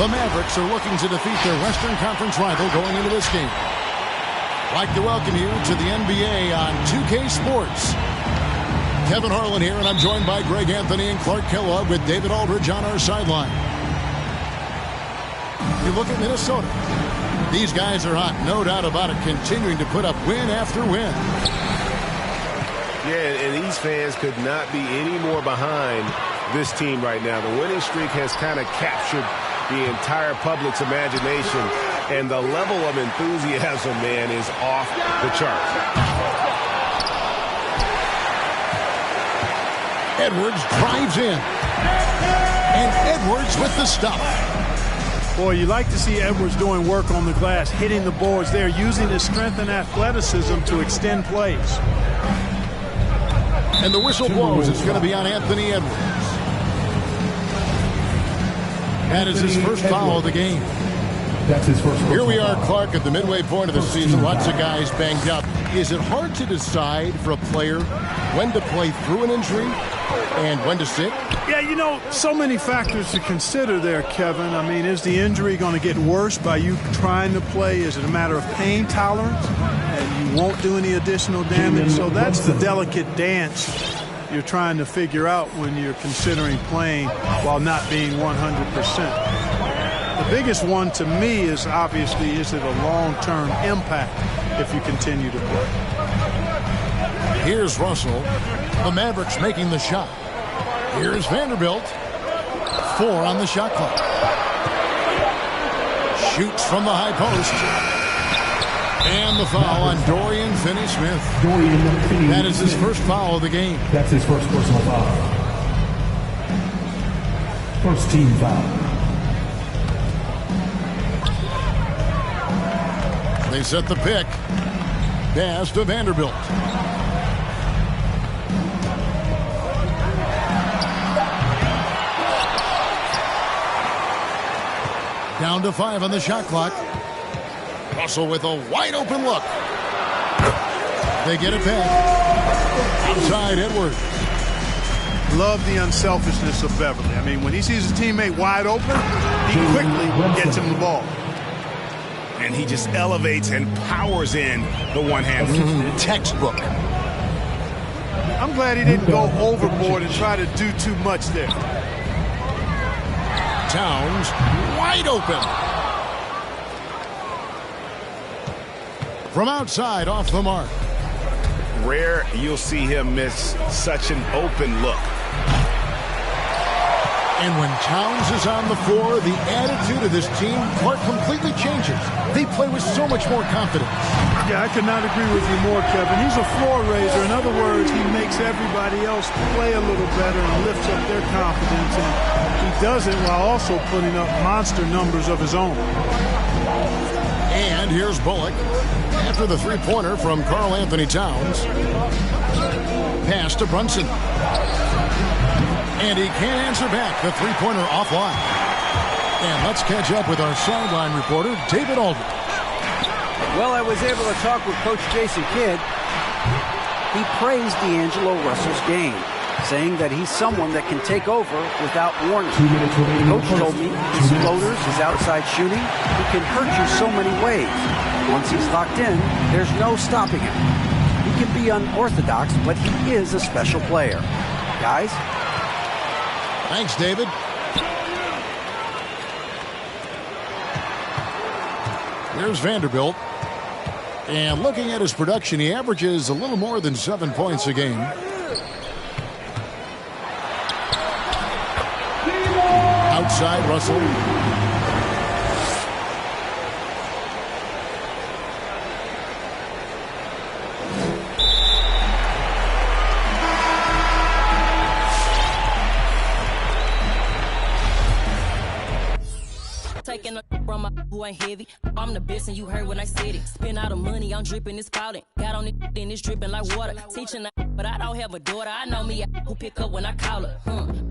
The Mavericks are looking to defeat their Western Conference rival going into this game. I'd like to welcome you to the NBA on 2K Sports. Kevin Harlan here, and I'm joined by Greg Anthony and Clark Kellogg with David Aldridge on our sideline. You look at Minnesota. These guys are hot, no doubt about it, continuing to put up win after win. Yeah, and these fans could not be any more behind this team right now. The winning streak has kind of captured the entire public's imagination, and the level of enthusiasm, man, is off the charts. Edwards drives in. And Edwards with the stop. Boy, you like to see Edwards doing work on the glass, hitting the boards there, using his strength and athleticism to extend plays. And the whistle blows. It's going to be on Anthony Edwards. That is his first foul of the game. That's his first. Here we are, Clark, at the midway point of the season. Lots of guys banged up. Is it hard to decide for a player when to play through an injury and when to sit? Yeah, you know, so many factors to consider there, Kevin. I mean, is the injury going to get worse by you trying to play? Is it a matter of pain tolerance and you won't do any additional damage? So that's the delicate dance you're trying to figure out when you're considering playing while not being 100%. The biggest one to me is obviously, is it a long-term impact if you continue to play? Here's Russell. The Mavericks making the shot. Here's Vanderbilt. 4 on the shot clock. Shoots from the high post. And the foul on Dorian Finney-Smith. That is his first foul of the game. That's his first personal foul. First team foul. They set the pick. Pass to Vanderbilt. Down to 5 on the shot clock. Russell with a wide open look. They get it back. Outside Edwards. Love the unselfishness of Beverly. I mean, when he sees his teammate wide open, he quickly gets him the ball. And he just elevates and powers in the one-hand Textbook. I'm glad he didn't go overboard and try to do too much there. Towns wide open. From outside, off the mark. Rare you'll see him miss such an open look. And when Towns is on the floor, the attitude of this team, Clark, completely changes. They play with so much more confidence. Yeah, I could not agree with you more, Kevin. He's a floor raiser. In other words, he makes everybody else play a little better and lifts up their confidence. And he does it while also putting up monster numbers of his own. And here's Bullock after the three-pointer from Karl Anthony Towns. Pass to Brunson. And he can't answer back. The three-pointer offline. And let's catch up with our sideline reporter, David Aldridge. Well, I was able to talk with Coach Jason Kidd. He praised D'Angelo Russell's game, saying that he's someone that can take over without warning. Coach told me his floaters, his outside shooting, he can hurt you so many ways. Once he's locked in, there's no stopping him. He can be unorthodox, but he is a special player. Guys? Thanks, David. Here's Vanderbilt. And looking at his production, he averages a little more than 7 points a game. Outside, Russell. Taking a from my who ain't heavy. I'm the best and you heard when I said it. Spend all the money, I'm dripping, it's spouting. Got on it and it's dripping like water. Teaching but I don't have a daughter. I know me who pick up when I call her.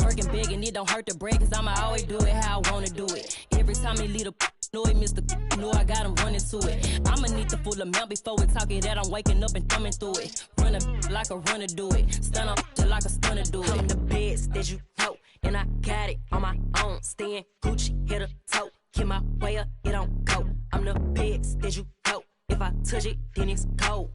Working big and it don't hurt to break, cause I'ma always do it how I wanna do it. Every time he lead a know it, Mr. Know I got him running to it. I'ma need the full amount before we talk it that I'm waking up and thumbing through it. Run a like a runner do it. Stun up like a stunner do it. I'm the best that you know, and I got it on my own. Staying Gucci, hit a toe.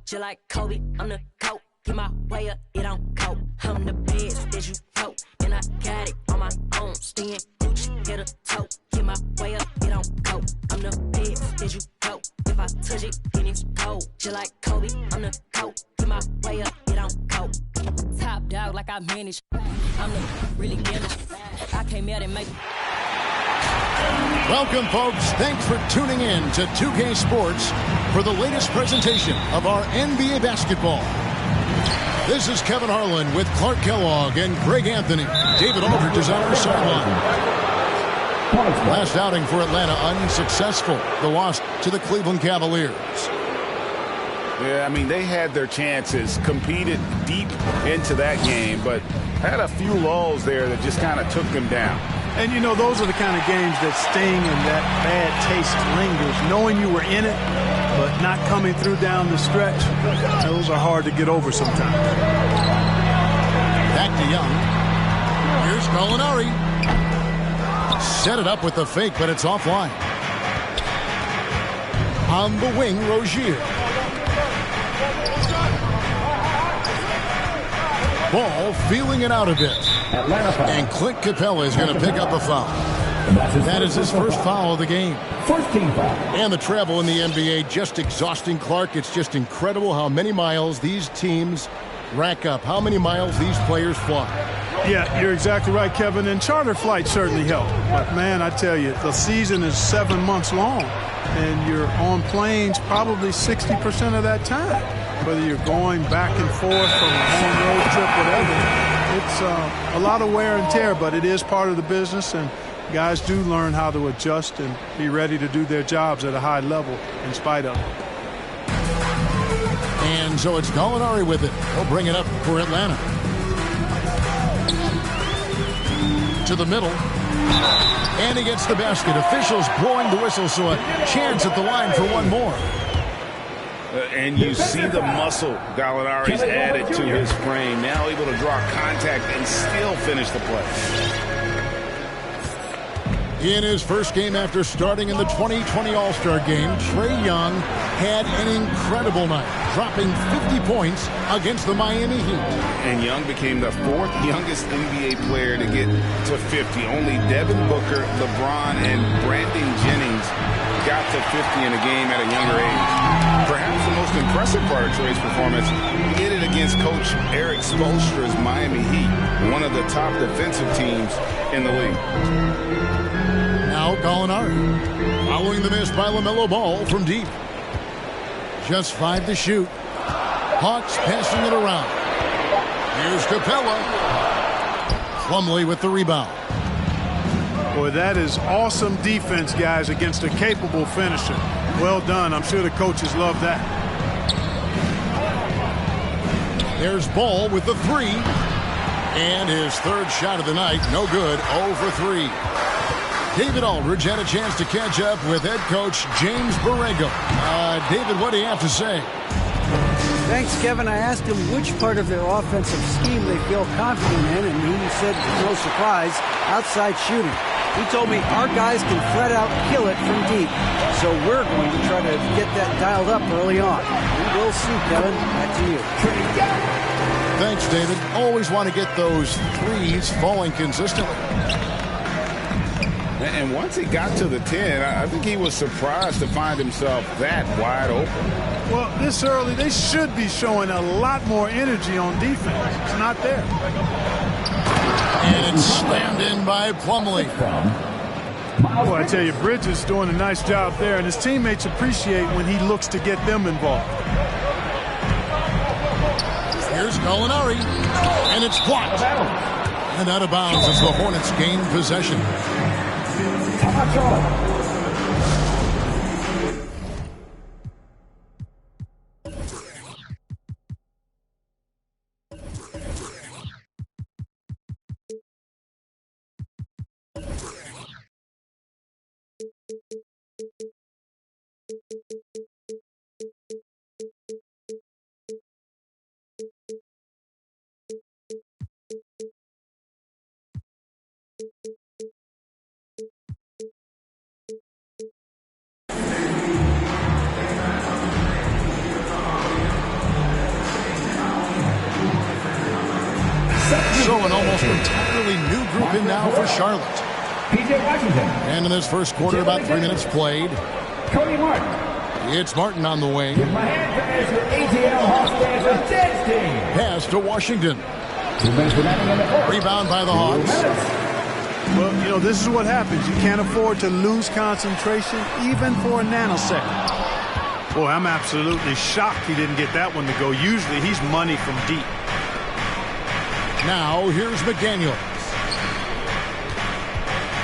just like Kobe. I'm the GOAT. Get my way up, it don't cope. I'm the best that you know, and I got it on my own. Staying Gucci, hit a toe. Get my way up, it don't cope. I'm the best that you know. If I touch it, then it's cold. Just like Kobe, I'm the GOAT. Get my way up, it don't cope. Top dog like I manage. I'm the really damaged. I came out and make. Welcome, folks. Thanks for tuning in to 2K Sports for the latest presentation of our NBA basketball. This is Kevin Harlan with Clark Kellogg and Greg Anthony. David Aldridge is on our sideline. Last outing for Atlanta unsuccessful. The loss to the Cleveland Cavaliers. Yeah, I mean, they had their chances, competed deep into that game, but had a few lulls there that just kind of took them down. And, you know, those are the kind of games that sting and that bad taste lingers. Knowing you were in it, but not coming through down the stretch, those are hard to get over sometimes. Back to Young. Here's Gallinari. Set it up with the fake, but it's offline. On the wing, Rozier. Ball feeling it out a bit. And Clint Capella is going to pick up a foul. That is his first foul of the game. First team foul. And the travel in the NBA just exhausting, Clark. It's just incredible how many miles these teams rack up, how many miles these players fly. Yeah, you're exactly right, Kevin. And charter flights certainly help. But, man, I tell you, the season is 7 months long. And you're on planes probably 60% of that time. Whether you're going back and forth from a home road trip, whatever. It's a lot of wear and tear, but it is part of the business. And guys do learn how to adjust and be ready to do their jobs at a high level in spite of it. And so it's Gallinari with it. He'll bring it up for Atlanta. To the middle. And he gets the basket. Officials blowing the whistle, so a chance at the line for one more. And you see the muscle Gallinari's added to his frame. Now able to draw contact and still finish the play. In his first game after starting in the 2020 All-Star Game, Trae Young had an incredible night, dropping 50 points against the Miami Heat. And Young became the 4th youngest NBA player to get to 50. Only Devin Booker, LeBron, and Brandon Jennings got to 50 in a game at a younger age. Perhaps the most impressive part of Trae's performance, he did it against Coach Eric Spoelstra's Miami Heat, one of the top defensive teams in the league. Now Gallinari, following the miss by LaMelo Ball from deep. Just 5 to shoot. Hawks passing it around. Here's Capella. Plumlee with the rebound. Boy, that is awesome defense, guys, against a capable finisher. Well done. I'm sure the coaches love that. There's Ball with the 3. And his third shot of the night, no good, 0 for 3. David Aldridge had a chance to catch up with head coach James Borrego. David, what do you have to say? Thanks, Kevin. I asked him which part of their offensive scheme they feel confident in, and he said, no surprise, outside shooting. He told me our guys can flat out kill it from deep, so we're going to try to get that dialed up early on. And we'll see, Kevin. Back to you. Thanks, David. Always want to get those threes falling consistently. And once he got to the 10, I think he was surprised to find himself that wide open. Well, this early, they should be showing a lot more energy on defense. It's not there. And it's slammed in by Plumlee. Boy, I tell you, Bridges is doing a nice job there, and his teammates appreciate when he looks to get them involved. Here's Gallinari, and it's blocked. And out of bounds as the Hornets gain possession. So an almost entirely new group in now for Charlotte. P.J. Washington. And in this first quarter, about 3 minutes played. Cody Martin. It's Martin on the wing. Give my hand pass for ATL Hawks fans with Dead's team. Pass to Washington. 2 minutes remaining in the fourth. Rebound by the Hawks. Well, you know, this is what happens. You can't afford to lose concentration even for a nanosecond. Boy, I'm absolutely shocked he didn't get that one to go. Usually he's money from deep. Now here's McDaniels.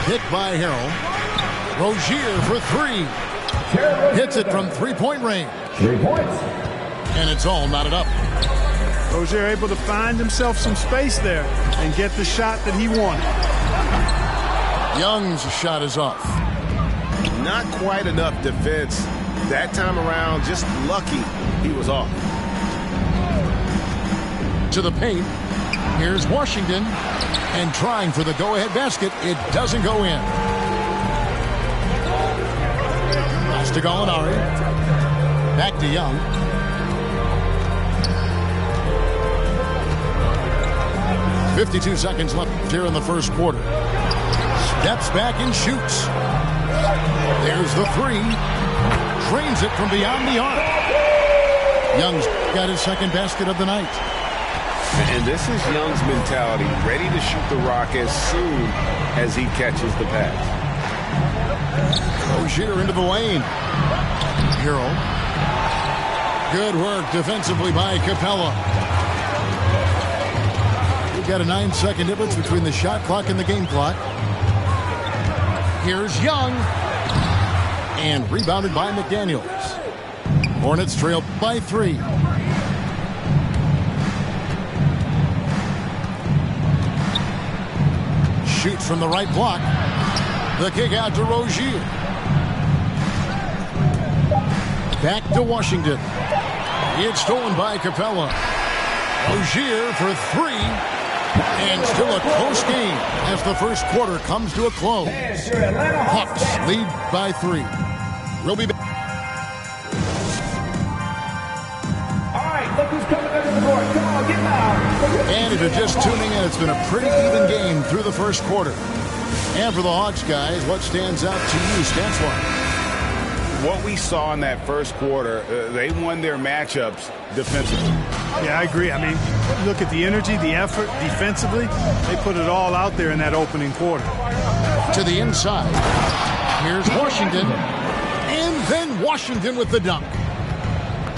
Hit by Harrell. Rozier for 3. Hits it from 3-point range. 3 points. And it's all knotted up. Rozier able to find himself some space there and get the shot that he wanted. Young's shot is off. Not quite enough defense that time around. Just lucky he was off. To the paint. Here's Washington. And trying for the go-ahead basket. It doesn't go in. Pass to Gallinari. Back to Young. .52 seconds left here in the first quarter. Steps back and shoots. There's the 3. Drains it from beyond the arc. Young's got his second basket of the night. And this is Young's mentality, ready to shoot the rock as soon as he catches the pass. Rozier into the lane. Hero. Good work defensively by Capella. We've got a 9-second difference between the shot clock and the game clock. Here's Young. And rebounded by McDaniels. Hornets trail by 3. Shoots from the right block. The kick out to Rozier. Back to Washington. It's stolen by Capella. Rozier for 3. And still a close game as the first quarter comes to a close. Hawks lead by 3. We'll be back. All right, look who's coming under the board. Come on, get loud. And if you're just tuning in, it's been a pretty even game through the first quarter. And for the Hawks, guys, what stands out to you stats-wise? What we saw in that first quarter, they won their matchups defensively. Yeah, I agree. I mean, look at the energy, the effort defensively. They put it all out there in that opening quarter. To the inside. Here's Washington. And then Washington with the dunk.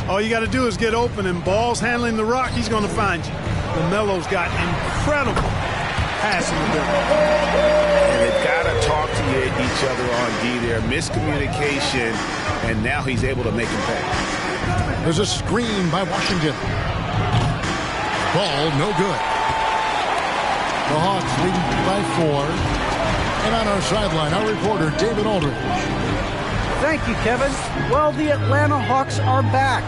All you got to do is get open, and Ball's handling the rock. He's going to find you. LaMelo's got incredible passing ability. And they've got to talk to each other on D there. Miscommunication, and now he's able to make him pay. There's a screen by Washington. Ball no good. The Hawks leading by 4. And on our sideline, our reporter, David Aldridge. Thank you, Kevin. Well, the Atlanta Hawks are back.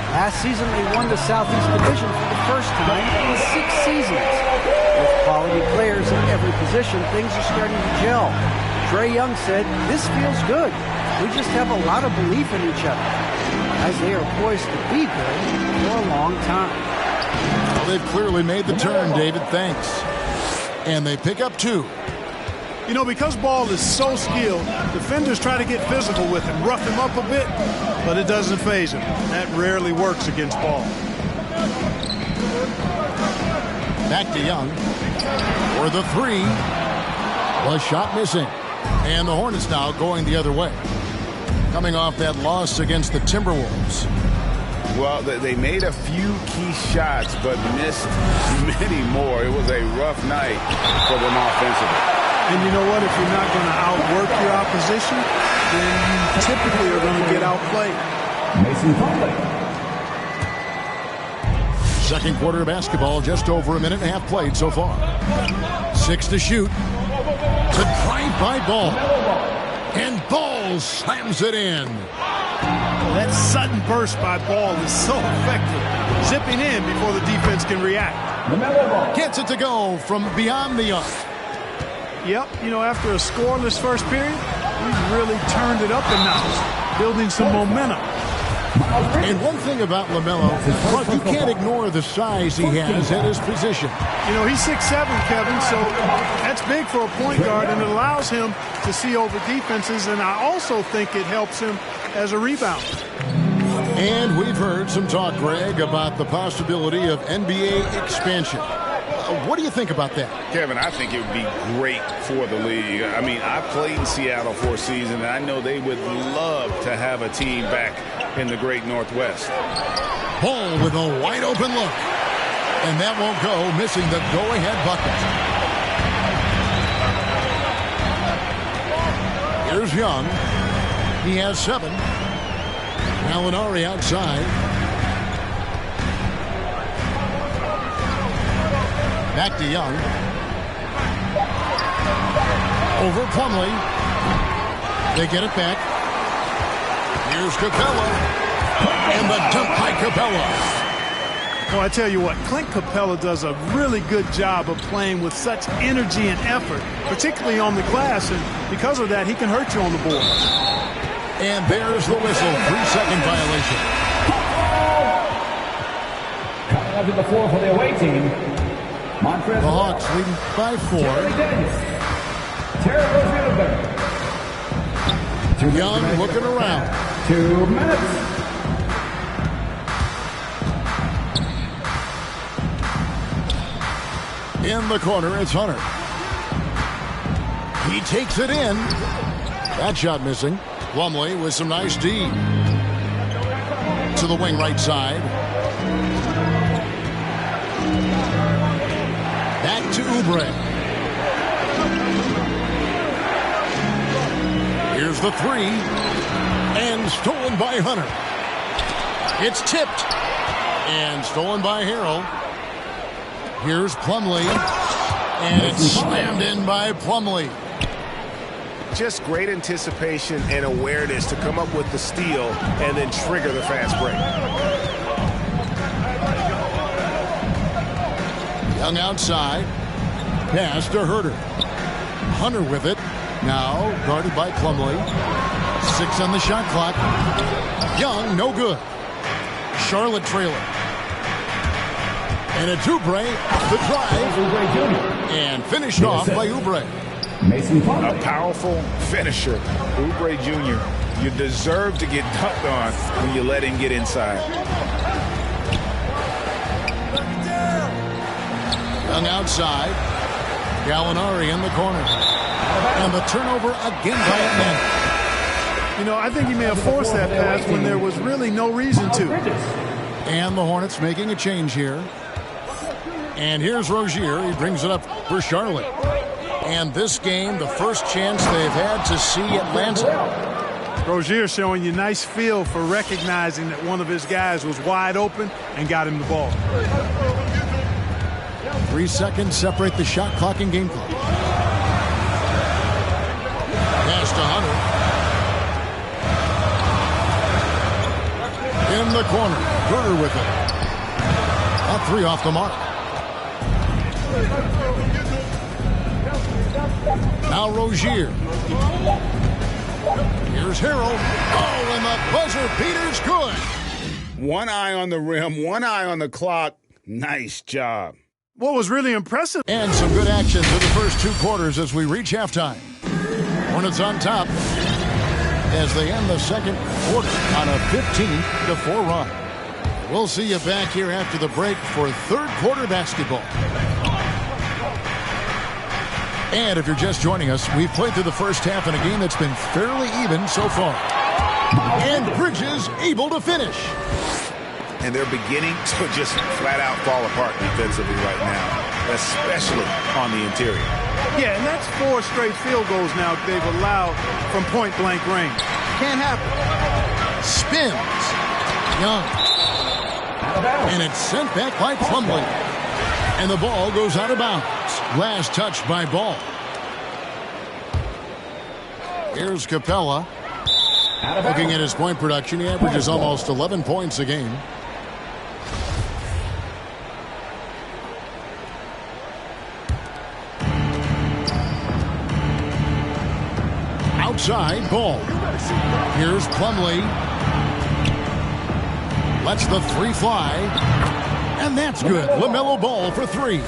Last season, they won the Southeast Division for the first time in 6 seasons. With quality players in every position, things are starting to gel. Trae Young said, "This feels good. We just have a lot of belief in each other." As they are poised to be good for a long time. Well, they've clearly made the turn, David. Thanks. And they pick up 2. You know, because Ball is so skilled, defenders try to get physical with him, rough him up a bit, but it doesn't faze him. That rarely works against Ball. Back to Young. For the 3. Was shot missing. And the Hornets now going the other way. Coming off that loss against the Timberwolves. Well, they made a few key shots, but missed many more. It was a rough night for them offensively. And you know what? If you're not going to outwork your opposition, then you typically are going to get outplayed. Mason Plumlee. Second quarter of basketball, just over a minute and a half played so far. 6 to shoot. To drive by Ball. And Ball slams it in. That sudden burst by Ball is so effective. Zipping in before the defense can react. Gets it to go from beyond the arc. Yep, you know, after a scoreless first period, he's really turned it up a notch, building some momentum. And one thing about LaMelo, Clark, you can't ignore the size he has at his position. You know, he's 6'7", Kevin, so that's big for a point guard, and it allows him to see over defenses, and I also think it helps him as a rebounder. And we've heard some talk, Greg, about the possibility of NBA expansion. What do you think about that? Kevin, I think it would be great for the league. I mean, I played in Seattle for a season, and I know they would love to have a team back in the great Northwest. Ball with a wide open look. And that won't go, missing the go-ahead bucket. Here's Young. He has 7. Gallinari outside. Back to Young. Over Plumlee. They get it back. Here's Capella. And the dunk by Capella. Well, I tell you what, Clint Capella does a really good job of playing with such energy and effort, particularly on the glass, and because of that, he can hurt you on the board. And there's the whistle. 3-second violation. Coming up to the floor for the away team, Montrezl. The Hawks leading by 4. Terry Rozier. Young looking around. 2 minutes. In the corner, it's Hunter. He takes it in. That shot missing. Plumlee with some nice D. To the wing right side. Back to Oubre. Here's the 3. And stolen by Hunter. It's tipped. And stolen by Harrell. Here's Plumlee. And it's slammed in by Plumlee. Just great anticipation and awareness to come up with the steal and then trigger the fast break. Young outside. Pass to Herter. Hunter with it. Now guarded by Plumlee. 6 on the shot clock. Young, no good. Charlotte trailing. And it's Oubre off the drive. And finished off by Oubre. A powerful finisher. Oubre Jr. You deserve to get dunked on when you let him get inside. Young outside. Gallinari in the corner. And the turnover again by Atlanta. You know, I think he may have forced that pass when there was really no reason to. And the Hornets making a change here. And here's Rozier. He brings it up for Charlotte. And this game, the first chance they've had to see Atlanta. Rozier showing you nice feel for recognizing that one of his guys was wide open and got him the ball. 3 seconds separate the shot clock and game clock. Pass to Hunter. In the corner. Herter with it. A 3 off the mark. Now Rozier. Here's Harrell. Oh, and the buzzer beater's good. One eye on the rim, one eye on the clock. Nice job. What was really impressive. And some good action to the first 2 quarters as we reach halftime. Hornets on top as they end the second quarter on a 15-4 run. We'll see you back here after the break for third quarter basketball. And if you're just joining us, we've played through the first half in a game that's been fairly even so far. And Bridges able to finish. And they're beginning to just flat out fall apart defensively right now, especially on the interior. Yeah, and that's 4 straight field goals now they've allowed from point-blank range. Can't happen. Spins. Young. And it's sent back by Plumlee. And the ball goes out of bounds. Last touch by Ball. Here's Capella. Looking at his point production, he averages almost 11 points a game. Outside, Ball. Here's Plumlee. Lets the three fly. And that's good. LaMelo Ball for three.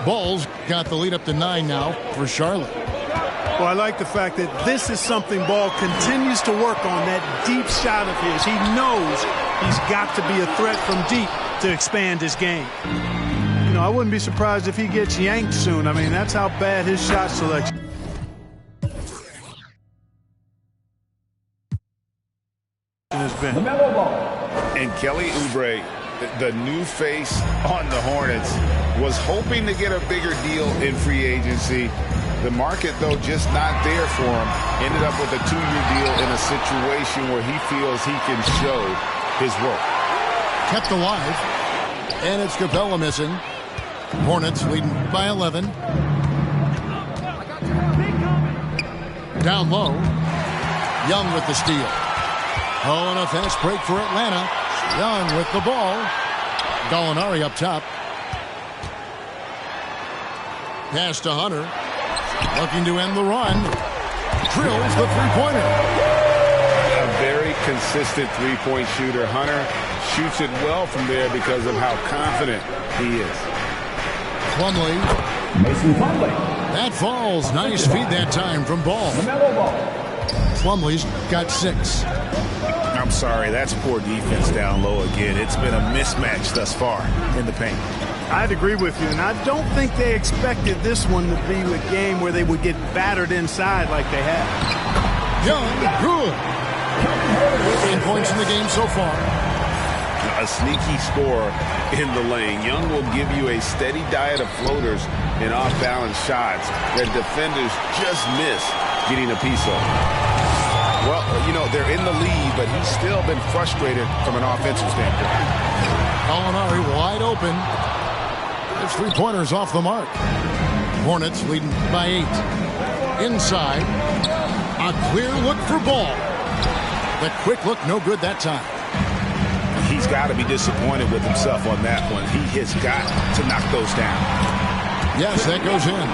Ball's got the lead up to 9 now for Charlotte. Well, I like the fact that this is something Ball continues to work on, that deep shot of his. He knows he's got to be a threat from deep to expand his game. You know, I wouldn't be surprised if he gets yanked soon. I mean, that's how bad his shot selection has been. And Kelly Oubre, the new face on the Hornets, was hoping to get a bigger deal in free agency. The market, though, just not there for him. Ended up with a 2-year deal in a situation where he feels he can show his work. Kept alive. And it's Capella missing. Hornets leading by 11. Down low. Young with the steal. Oh, and a fast break for Atlanta. Young with the ball. Gallinari up top. Pass to Hunter. Looking to end the run. Drills the three-pointer. A very consistent three-point shooter. Hunter shoots it well from there because of how confident he is. Plumlee. Mason Plumlee. That falls. Nice feed that time from Ball. Plumlee's got 6. I'm sorry, that's poor defense down low again. It's been a mismatch thus far in the paint. I'd agree with you, and I don't think they expected this one to be a game where they would get battered inside like they have. Young, good. 15 points in the game so far. A sneaky score in the lane. Young will give you a steady diet of floaters and off-balance shots that defenders just miss getting a piece of. Well, you know, they're in the lead, but he's still been frustrated from an offensive standpoint. Gallinari wide open. His three-pointers off the mark. Hornets leading by 8. Inside. A clear look for Ball. The quick look, no good that time. He's got to be disappointed with himself on that one. He has got to knock those down. Yes, that goes in.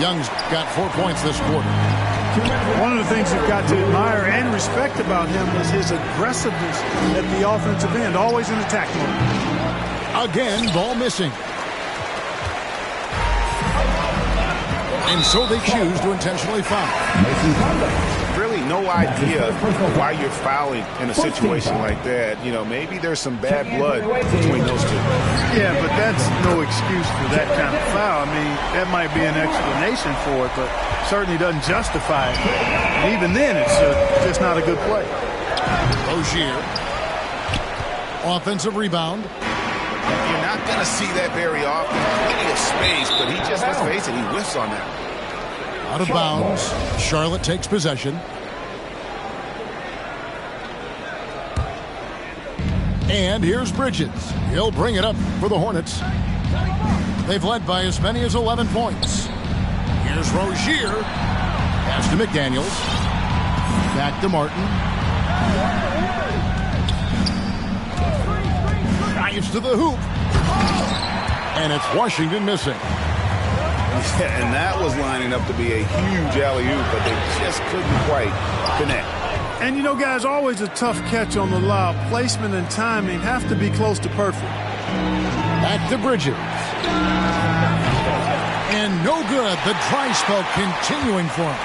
Young's got 4 points this quarter. One of the things you've got to admire and respect about him is his aggressiveness at the offensive end, always in attack mode. Again, Ball missing. And so they choose to intentionally foul. Really no idea why you're fouling in a situation like that. You know, maybe there's some bad blood between those two. Yeah, but that's no excuse for that kind of foul. I mean, that might be an explanation for it, but certainly doesn't justify it. And even then, it's just not a good play. Rozier. Offensive rebound. You're not going to see that very often. Plenty of space, but he just, let's face it, he whiffs on that. Out of bounds. Charlotte takes possession. And here's Bridges. He'll bring it up for the Hornets. They've led by as many as 11 points. Here's Rozier. Pass to McDaniels. Back to Martin. Drives to the hoop. And it's Washington missing. Yeah, and that was lining up to be a huge alley-oop, but they just couldn't quite connect. And, you know, guys, always a tough catch on the lob. Placement and timing have to be close to perfect. Back to Bridges. And no good. The dry spell continuing for him.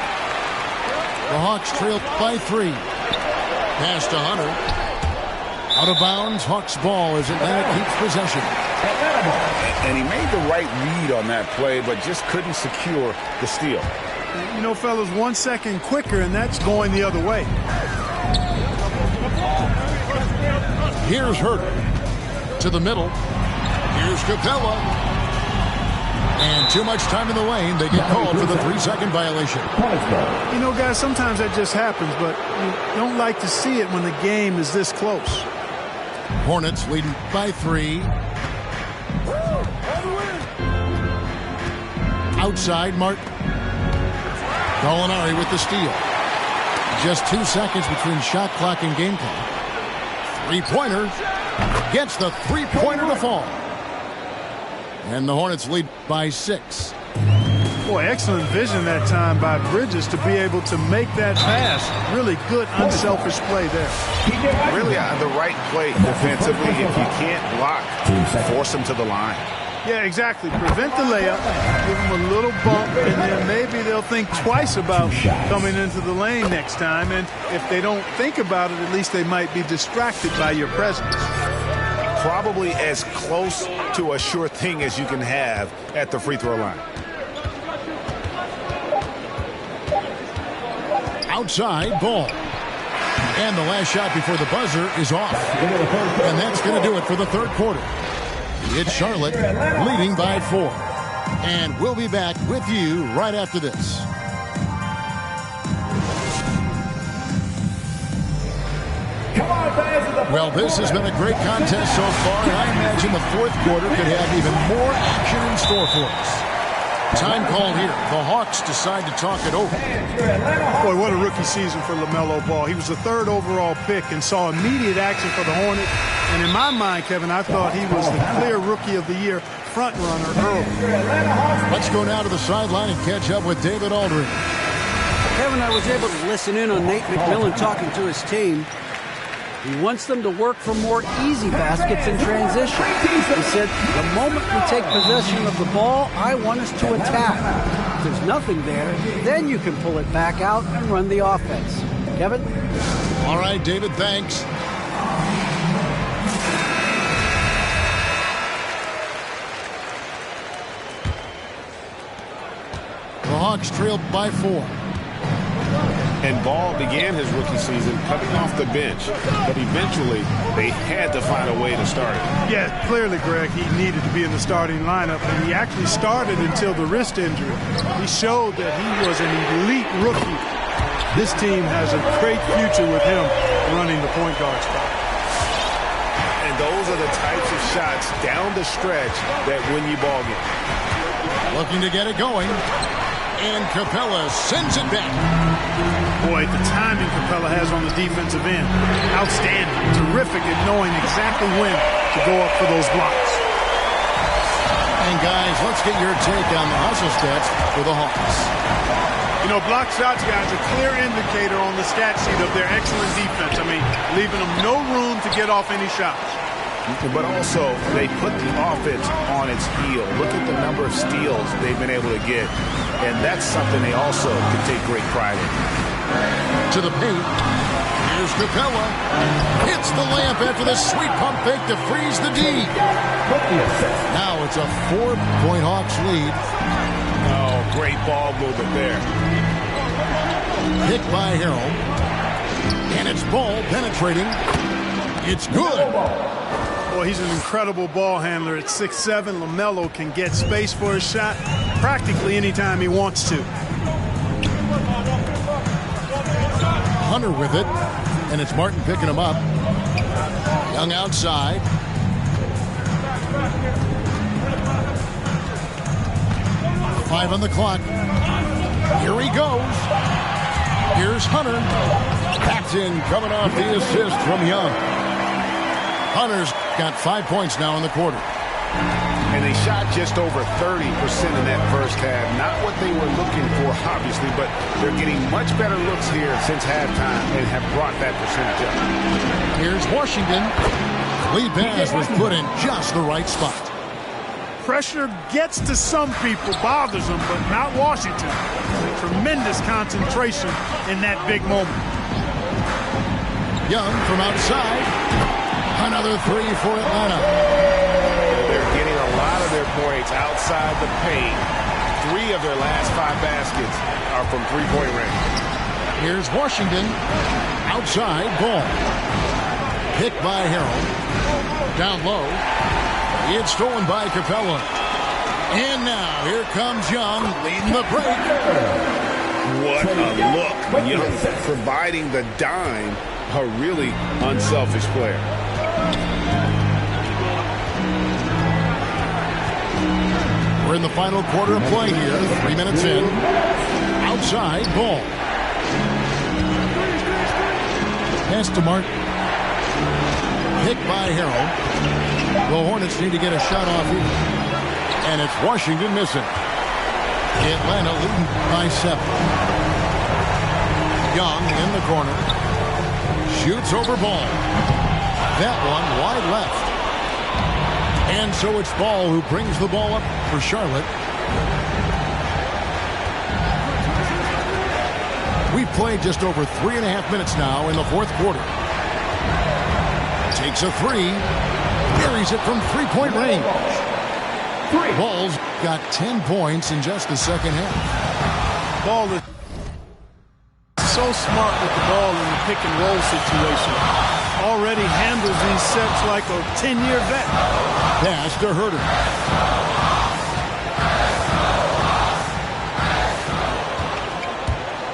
The Hawks trail by 3. Pass to Hunter. Out of bounds. Hawks ball as Atlanta keeps possession. And he made the right read on that play, but just couldn't secure the steal. You know, fellas, 1 second quicker, and that's going the other way. Here's Herter. To the middle. Here's Capella. And too much time in the lane. They get called for the 3-second violation. You know, guys, sometimes that just happens, but you don't like to see it when the game is this close. Hornets leading by 3. Outside, Martin. Gallinari with the steal. Just 2 seconds between shot clock and game clock. Three-pointer. Gets the three-pointer to fall. And the Hornets lead by 6. Boy, excellent vision that time by Bridges to be able to make that pass. Really good, unselfish play there. Really the right play defensively. If you can't block, force them to the line. Yeah, exactly. Prevent the layup, give them a little bump, and then maybe they'll think twice about coming into the lane next time. And if they don't think about it, at least they might be distracted by your presence. Probably as close to a sure thing as you can have at the free throw line. Outside ball. And the last shot before the buzzer is off. And that's going to do it for the third quarter. It's Charlotte leading by 4. And we'll be back with you right after this. Well, this has been a great contest so far, and I imagine the fourth quarter could have even more action in store for us. Time call here. The Hawks decide to talk it over. Boy, what a rookie season for LaMelo Ball. He was the 3rd overall pick and saw immediate action for the Hornets. And in my mind, Kevin, I thought he was the clear Rookie of the Year front runner early. Let's go now to the sideline and catch up with David Aldridge. Kevin, I was able to listen in on Nate McMillan talking to his team. He wants them to work for more easy baskets in transition. He said, the moment we take possession of the ball, I want us to attack. If there's nothing there, then you can pull it back out and run the offense. Kevin? All right, David, thanks. The Hawks trailed by 4. And Ball began his rookie season coming off the bench, but eventually they had to find a way to start it. Yeah, clearly, Greg, he needed to be in the starting lineup, and he actually started until the wrist injury. He showed that he was an elite rookie. This team has a great future with him running the point guard spot. And those are the types of shots down the stretch that win you ball games. Looking to get it going. And Capella sends it back. Boy, the timing Capella has on the defensive end, outstanding. Terrific at knowing exactly when to go up for those blocks. And guys, let's get your take on the hustle stats for the Hawks. You know, block shots, guys, a clear indicator on the stat sheet of their excellent defense. I mean, leaving them no room to get off any shots. But also, they put the offense on its heel. Look at the number of steals they've been able to get. And that's something they also can take great pride in. To the paint. Here's Capella. Hits the layup after the sweet pump fake to freeze the D. Now it's a 4-point Hawks lead. Oh, great ball movement there. Hit by Harrell. And it's Ball penetrating. It's good. Boy, he's an incredible ball handler. At 6'7", LaMelo can get space for his shot practically anytime he wants to. Hunter with it, and it's Martin picking him up. Young outside. Five on the clock. Here he goes. Here's Hunter. Paxton coming off the assist from Young. Hunter's got 5 points now in the quarter. And they shot just over 30% in that first half. Not what they were looking for, obviously, but they're getting much better looks here since halftime and have brought that percentage up. Here's Washington. Lee Baz was put in just the right spot. Pressure gets to some people, bothers them, but not Washington. Tremendous concentration in that big moment. Young from outside. Another 3 for Atlanta. They're getting a lot of their points outside the paint. 3 of their last 5 baskets are from three-point range. Here's Washington. Outside ball. Picked by Harrell. Down low. It's stolen by Capella. And now here comes Young leading the break. What a look. Young providing the dime. A really unselfish player. We're in the final quarter of play here. 3 minutes in. Outside ball. Pass to Martin. Picked by Harrell. The Hornets need to get a shot off here. And it's Washington missing. Atlanta leading by 7. Young in the corner. Shoots over Ball. That one wide left. And so it's Ball who brings the ball up for Charlotte. We've played just over 3.5 minutes now in the fourth quarter. Takes a 3. Buries it from three-point range. Ball's got 10 points in just the second half. Ball is so smart with the ball in the pick and roll situation. Already handles these sets like a 10-year vet. Pass to Herter.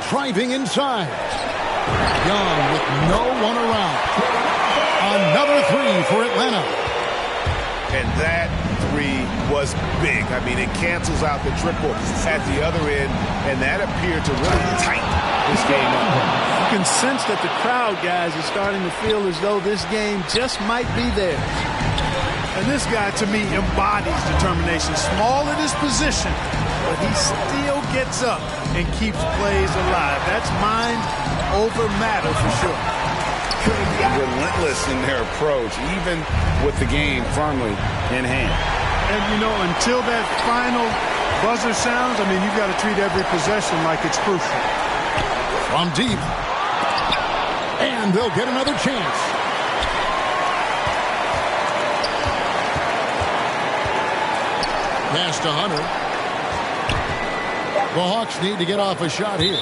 Driving inside. Young with no one around. Another 3 for Atlanta. And that 3 was big. I mean, it cancels out the triple at the other end, and that appeared to really tighten this game up. You can sense that the crowd, guys, is starting to feel as though this game just might be theirs. And this guy, to me, embodies determination. Small in his position, but he still gets up and keeps plays alive. That's mind over matter for sure. Relentless in their approach, even with the game firmly in hand. And, you know, until that final buzzer sounds, I mean, you've got to treat every possession like it's crucial. From deep. And they'll get another chance. Pass to Hunter. The Hawks need to get off a shot here.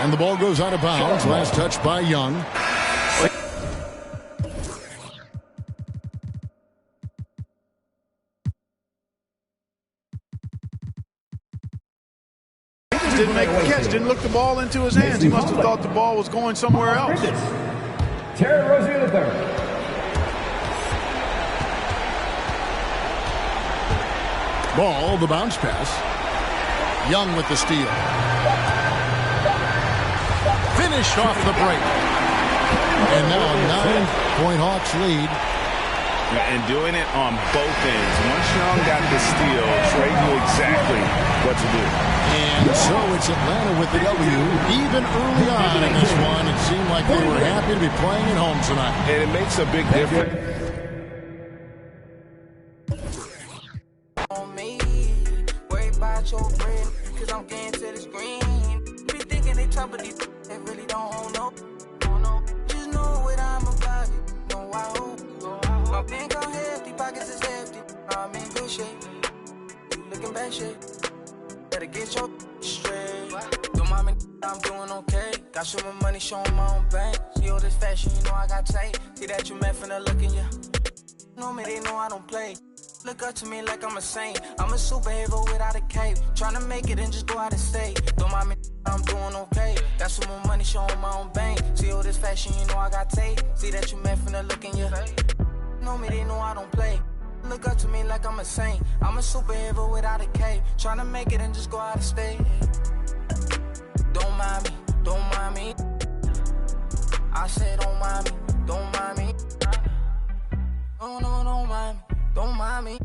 And the ball goes out of bounds. Last touch by Young. Didn't make the catch, didn't look the ball into his hands. He must have thought the ball was going somewhere else. Terry Rozier III. Ball, the bounce pass. Young with the steal. Finished off the break. And now a 9-point Hawks lead. And doing it on both ends. Once Young got the steal, Trey knew exactly what to do. And so it's Atlanta with the W. Even early on in this one, it seemed like they were happy to be playing at home tonight. And it makes a big difference. On me, worry about your friend, cause I'm getting to the screen. Be thinking they tough, but these they really don't know. Just know what I'm about it. Know I hope. My bank are hefty, pockets is hefty. I'm in good shape. You looking bad shape. Better get your straight. Do mommy, I'm doing okay. Got some more money, showing my own bank. See all this fashion, you know I got tape. See that you met from the look in ya. Know me, they know I don't play. Look up to me like I'm a saint. I'm a superhero without a cape. Tryna make it and just go out of state. Don't mind me, I'm doing okay. Got some more money, showing my own bank. See all this fashion, you know I got tape. See that you met from the look in ya. Know me, they know I don't play. Look up to me like I'm a saint. I'm a superhero without a cape. Tryna make it and just go out of state. Don't mind me, don't mind me. I said don't mind me, don't mind me. No, no, don't mind me, don't mind me.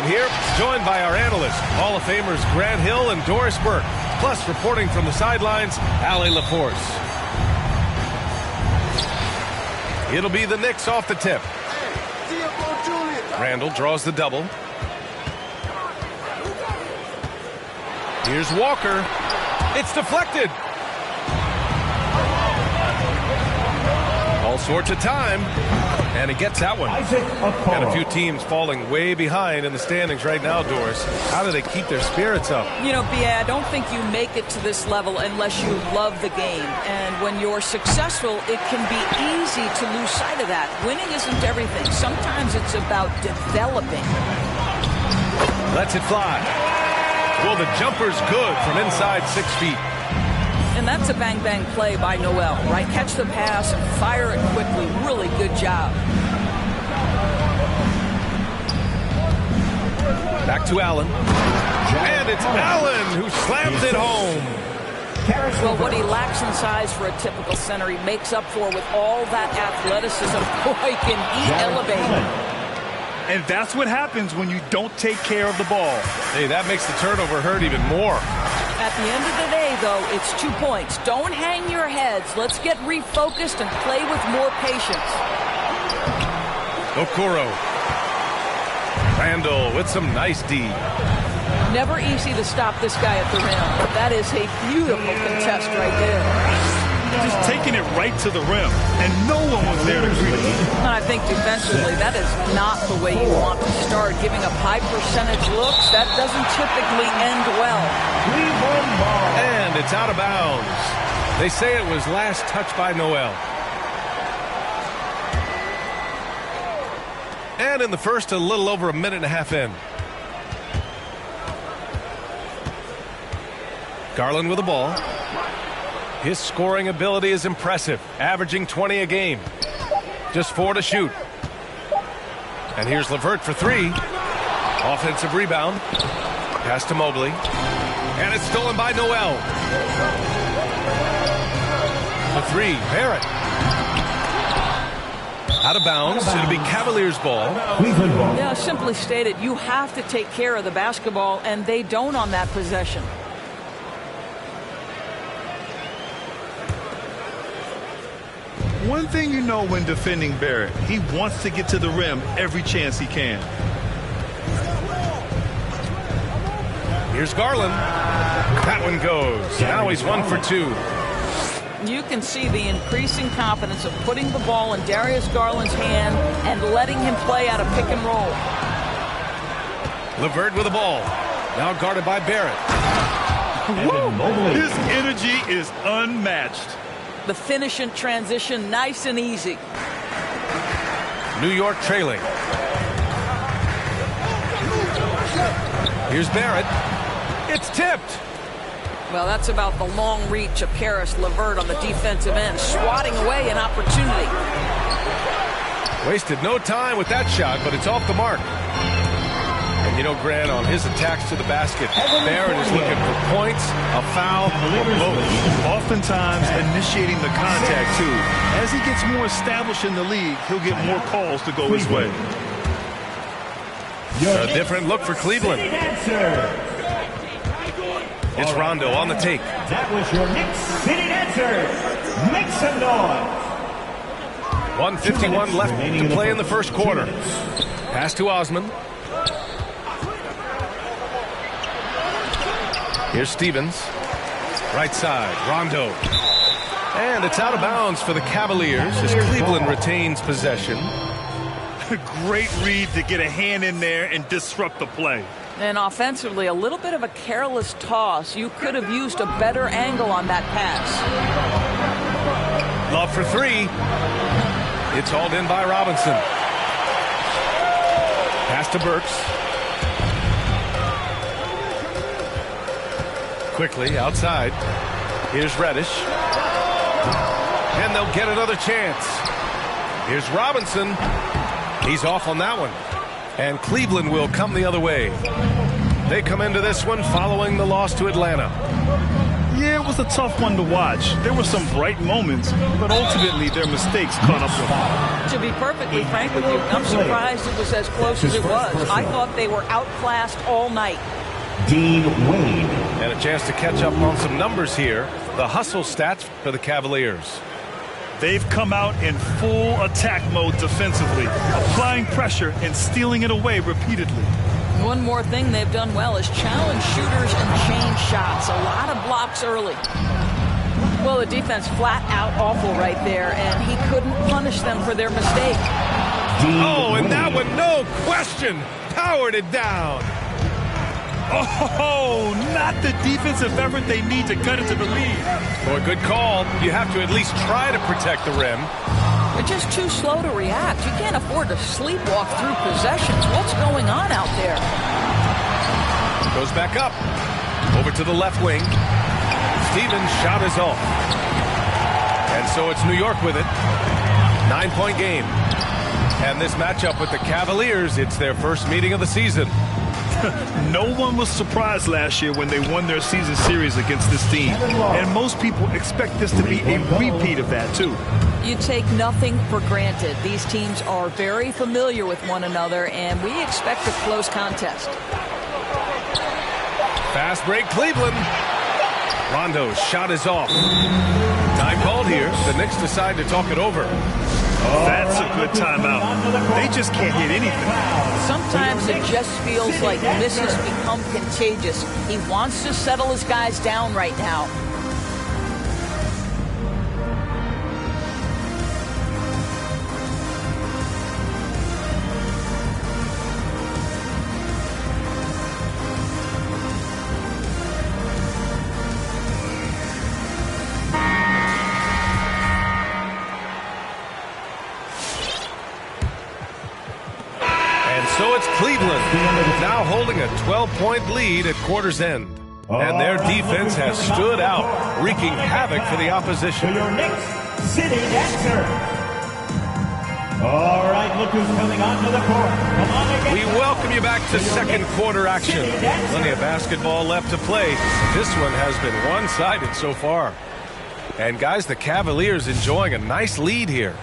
Here, joined by our analysts, Hall of Famers Grant Hill and Doris Burke, plus reporting from the sidelines, Allie LaForce. It'll be the Knicks off the tip. Randall draws the double. Here's Walker. It's deflected. All sorts of time. And he gets that one. And a few teams falling way behind in the standings right now, Doris. How do they keep their spirits up? You know, B.A., I don't think you make it to this level unless you love the game. And when you're successful, it can be easy to lose sight of that. Winning isn't everything. Sometimes it's about developing. Lets it fly. Well, the jumper's good from inside 6 feet. And that's a bang-bang play by Noel, right? Catch the pass and fire it quickly. Really good job. Back to Allen. And it's Allen who slams it home. Well, what he lacks in size for a typical center, he makes up for with all that athleticism. Boy, can he elevate. And that's what happens when you don't take care of the ball. Hey, that makes the turnover hurt even more. At the end of the day, though, it's 2 points. Don't hang your heads. Let's get refocused and play with more patience. Okoro. Randall with some nice D. Never easy to stop this guy at the rim. That is a beautiful contest right there. Just taking it right to the rim, and no one was there to greet him. And I think defensively, that is not the way you want to start. Giving up high percentage looks, that doesn't typically end well. And it's out of bounds. They say it was last touched by Noel. And in the first, a little over a minute and a half in. Garland with the ball. His scoring ability is impressive, averaging 20 a game. Just 4 to shoot. And here's LeVert for 3. Offensive rebound. Pass to Mobley. And it's stolen by Noel. The 3, Barrett. Out of bounds. It'll be Cavaliers ball. Yeah, simply stated, you have to take care of the basketball, and they don't on that possession. One thing you know when defending Barrett, he wants to get to the rim every chance he can. Here's Garland. That one goes. Now he's 1 for 2. You can see the increasing confidence of putting the ball in Darius Garland's hand and letting him play out of pick and roll. LeVert with the ball. Now guarded by Barrett. His energy is unmatched. The finish and transition, nice and easy. New York trailing. Here's Barrett. It's tipped. Well, that's about the long reach of Caris LeVert on the defensive end, swatting away an opportunity. Wasted no time with that shot, but it's off the mark. And you know, Grant, on his attacks to the basket, Barrett is looking for points, a foul, or both. Oftentimes initiating the contact, too. As he gets more established in the league, he'll get more calls to go his way. A different look for Cleveland. It's Rondo on the take. That was your Knicks City Dancers. Make some noise. 1:51 left to play in the first quarter. Pass to Osman. Here's Stevens. Right side, Rondo. And it's out of bounds for the Cavaliers as Cleveland retains possession. Great read to get a hand in there and disrupt the play. And offensively, a little bit of a careless toss. You could have used a better angle on that pass. Love for 3. It's hauled in by Robinson. Pass to Burks. Quickly outside. Here's Reddish. And they'll get another chance. Here's Robinson. He's off on that one. And Cleveland will come the other way. They come into this one following the loss to Atlanta. Yeah, it was a tough one to watch. There were some bright moments, but ultimately their mistakes caught up with them. To be perfectly frank with you, I'm surprised it was as close as it was. I thought they were outclassed all night. Dean Wade. And a chance to catch up on some numbers here. The hustle stats for the Cavaliers. They've come out in full attack mode defensively, applying pressure and stealing it away repeatedly. One more thing they've done well is challenge shooters and change shots. A lot of blocks early. Well, the defense flat out awful right there, and he couldn't punish them for their mistake. Oh, and that one, no question, powered it down. Oh, not the defensive effort they need to cut into the lead. Boy, good call. You have to at least try to protect the rim. They're just too slow to react. You can't afford to sleepwalk through possessions. What's going on out there? Goes back up. Over to the left wing. Stevens' shot is off. And so it's New York with it. 9-point game. And this matchup with the Cavaliers, it's their first meeting of the season. No one was surprised last year when they won their season series against this team. And most people expect this to be a repeat of that, too. You take nothing for granted. These teams are very familiar with one another, and we expect a close contest. Fast break, Cleveland. Rondo's shot is off. Time called here. The Knicks decide to talk it over. That's a good timeout. They just can't hit anything. Sometimes it just feels like misses become contagious. He wants to settle his guys down right now. So it's Cleveland, now holding a 12-point lead at quarter's end. And their defense has stood out, wreaking havoc for the opposition. Your Knicks, City Dancer. All right, look who's coming onto the court. Come on again. We welcome you back to second quarter action. Plenty of basketball left to play. This one has been one-sided so far. And guys, the Cavaliers enjoying a nice lead here.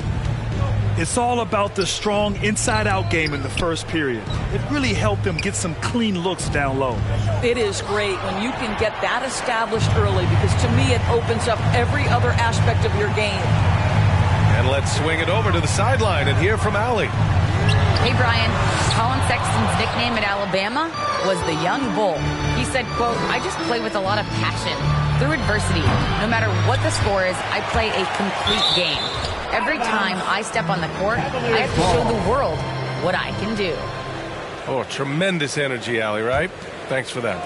It's all about the strong inside-out game in the first period. It really helped them get some clean looks down low. It is great when you can get that established early, because to me it opens up every other aspect of your game. And let's swing it over to the sideline and hear from Allie. Hey, Brian. Colin Sexton's nickname at Alabama was the Young Bull. He said, quote, "I just play with a lot of passion. Through adversity, no matter what the score is, I play a complete game. Every time I step on the court, I have to show the world what I can do." Oh, tremendous energy, Allie, right? Thanks for that.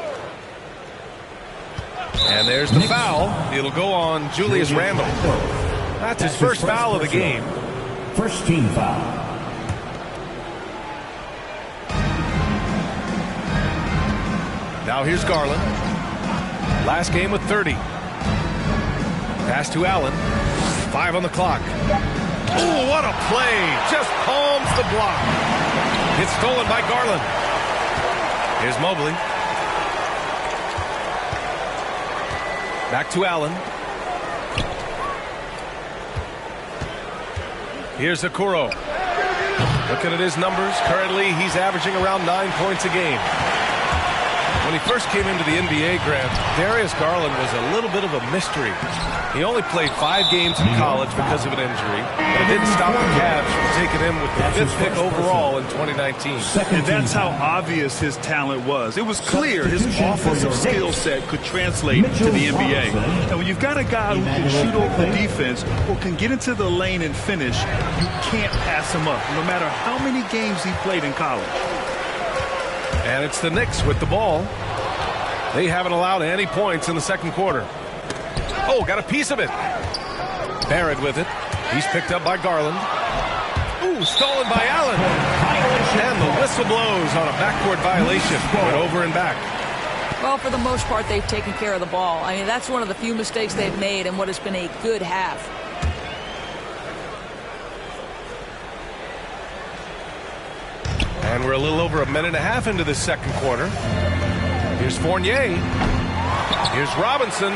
And there's the foul. It'll go on Julius Randle. That's his first foul of the game. First team foul. Now here's Garland. Last game with 30. Pass to Allen. 5 on the clock. Oh, what a play. Just palms the block. It's stolen by Garland. Here's Mobley. Back to Allen. Here's Okoro. Looking at his numbers, currently he's averaging around 9 points a game. When he first came into the NBA, Grant, Darius Garland was a little bit of a mystery. He only played 5 games in college because of an injury, but it didn't stop the Cavs from taking him with the 5th pick overall in 2019. And that's how obvious his talent was. It was clear his offensive skill set could translate to the NBA. And when you've got a guy who can shoot over the defense or can get into the lane and finish, you can't pass him up, no matter how many games he played in college. And it's the Knicks with the ball. They haven't allowed any points in the second quarter. Oh, got a piece of it. Barrett with it. He's picked up by Garland. Ooh, stolen by Allen. And the whistle blows on a backcourt violation. Went over and back. Well, for the most part, they've taken care of the ball. I mean, that's one of the few mistakes they've made in what has been a good half. And we're a little over a minute and a half into this second quarter. Here's Fournier. Here's Robinson.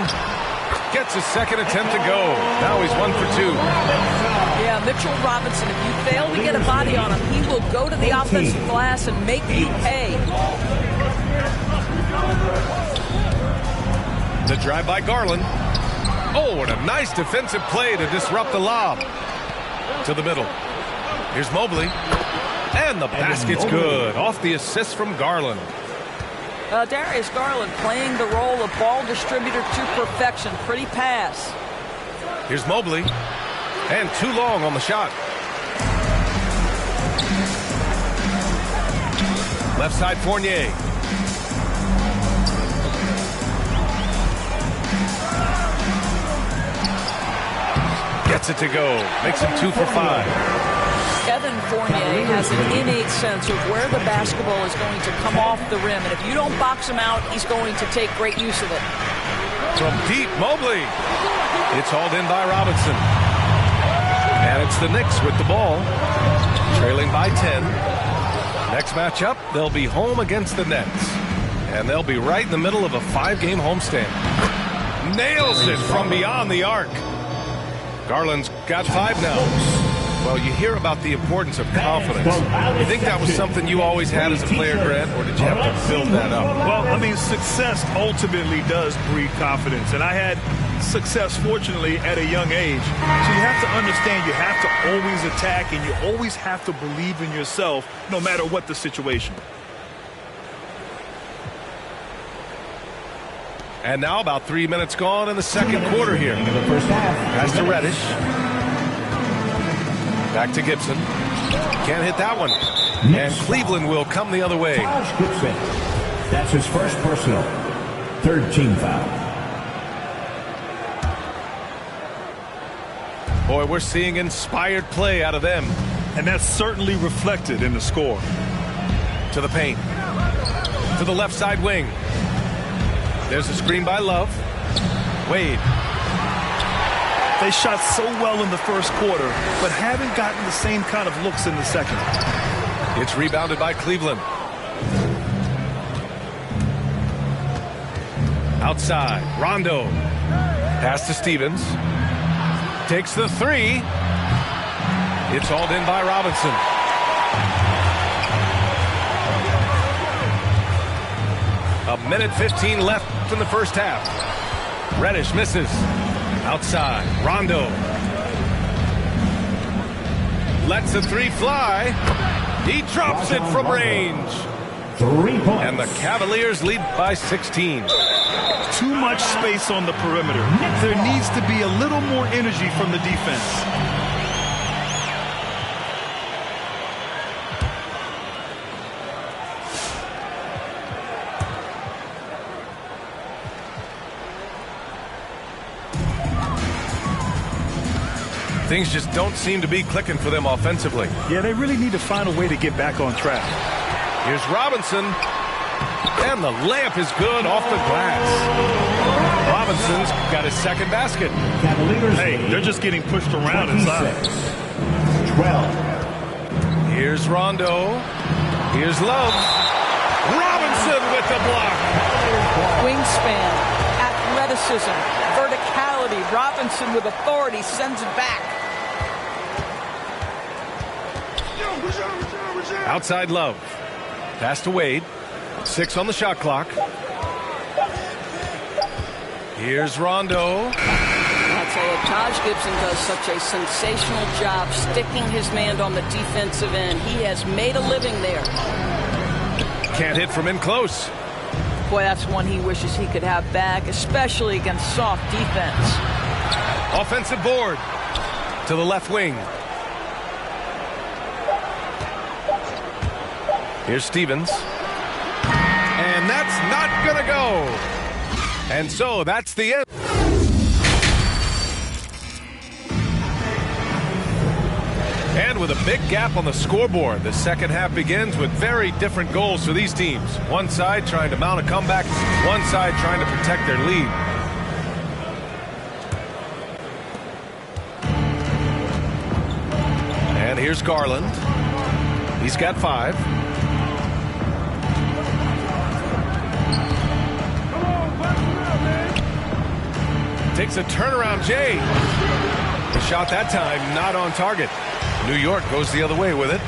Gets his second attempt to go. Now he's 1 for 2. Yeah, Mitchell Robinson, if you fail to get a body on him, he will go to the offensive glass and make you pay. The drive by Garland. Oh, and a nice defensive play to disrupt the lob. To the middle. Here's Mobley. And the basket's good. Off the assist from Garland. Darius Garland playing the role of ball distributor to perfection. Pretty pass. Here's Mobley. And too long on the shot. Left side, Fournier. Gets it to go. Makes him 2 for 5. Evan Fournier has an innate sense of where the basketball is going to come off the rim. And if you don't box him out, he's going to take great use of it. From deep, Mobley. It's hauled in by Robinson. And it's the Knicks with the ball, trailing by 10. Next matchup, they'll be home against the Nets. And they'll be right in the middle of a 5-game homestand. Nails it from beyond the arc. Garland's got 5 now. Well, you hear about the importance of confidence. You think that was something you always had as a player, Grant, or did you have to build that up? Well, I mean, success ultimately does breed confidence. And I had success, fortunately, at a young age. So you have to understand you have to always attack and you always have to believe in yourself no matter what the situation. And now about 3 minutes gone in the second quarter here. Pass to Reddish. Back to Gibson. Can't hit that one. And Cleveland will come the other way. That's his first personal. 3rd team foul. Boy, we're seeing inspired play out of them. And that's certainly reflected in the score. To the paint. To the left side wing. There's a screen by Love. Wade. They shot so well in the first quarter, but haven't gotten the same kind of looks in the second. It's rebounded by Cleveland. Outside, Rondo. Pass to Stevens. Takes the 3. It's hauled in by Robinson. A minute 15 left in the first half. Reddish misses. Outside, Rondo. Lets the 3 fly. He drops it from range. 3 points. And the Cavaliers lead by 16. Too much space on the perimeter. There needs to be a little more energy from the defense. Things just don't seem to be clicking for them offensively. Yeah, they really need to find a way to get back on track. Here's Robinson. And the layup is good off the glass. Robinson's got his second basket. Hey, they're just getting pushed around inside. 12. Here's Rondo. Here's Love. Robinson with the block. Wingspan, athleticism, verticality. Robinson with authority sends it back. Outside Love. Pass to Wade. 6 on the shot clock. Here's Rondo. I'll tell you, Taj Gibson does such a sensational job sticking his man on the defensive end. He has made a living there. Can't hit from in close. Boy, that's one he wishes he could have back, especially against soft defense. Offensive board to the left wing. Here's Stevens. And that's not going to go. And so that's the end. And with a big gap on the scoreboard, the second half begins with very different goals for these teams. One side trying to mount a comeback, one side trying to protect their lead. And here's Garland. He's got 5. Takes a turnaround, Jay. The shot that time not on target. New York goes the other way with it.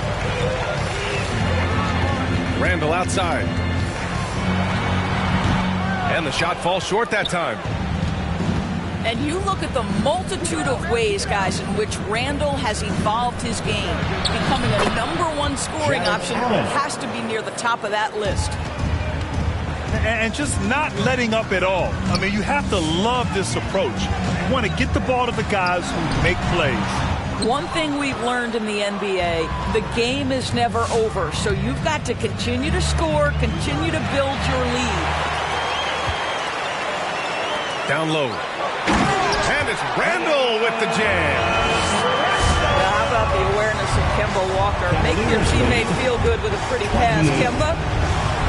Randall outside. And the shot falls short that time. And you look at the multitude of ways, guys, in which Randall has evolved his game. Becoming a #1 scoring option has to be near the top of that list. and just not letting up at all. I mean, you have to love this approach. You want to get the ball to the guys who make plays. One thing we've learned in the NBA, the game is never over. So you've got to continue to score, continue to build your lead. Down low. And it's Randall with the jam. Now, how about the awareness of Kemba Walker? Make your teammate feel good with a pretty pass, Kemba.